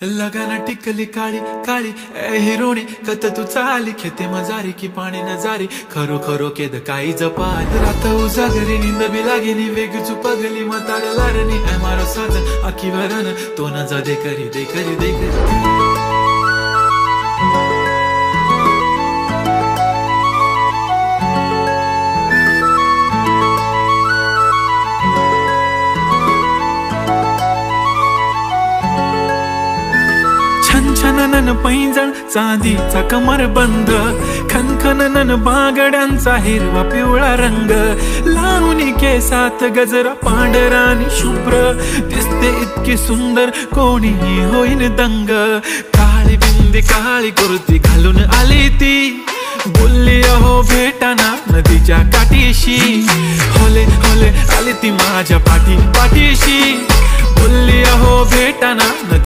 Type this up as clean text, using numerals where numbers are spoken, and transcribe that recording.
लगाना टिकली काळी काळी ए हिरोणी कत तू चाली खेते मजारी की पाणी नजारी खरो खरो केद काही जपाल रात उजागरी निंद बी लागेनी वेग चुपगली म्हाताऱ्या लारणी ए मारो साजन आखी वरण तो न जा दे करी दे करी दे करी छनछनन पैंजण चांदीचा कमर बंद खनखनन बांगड्यांचा हिरवा पिवळा रंग लावणी केसात गजरा पांढरा आणि शुभ्र दिसते इतकी सुंदर कोणीही होईन दंग काळी बिंदी काळी कुर्ती घालून आली ती बोलली अहो भेटाना नदीच्या काठीशी होले होले आली ती माझ्या पाठीशी बोलली अहो भेटाना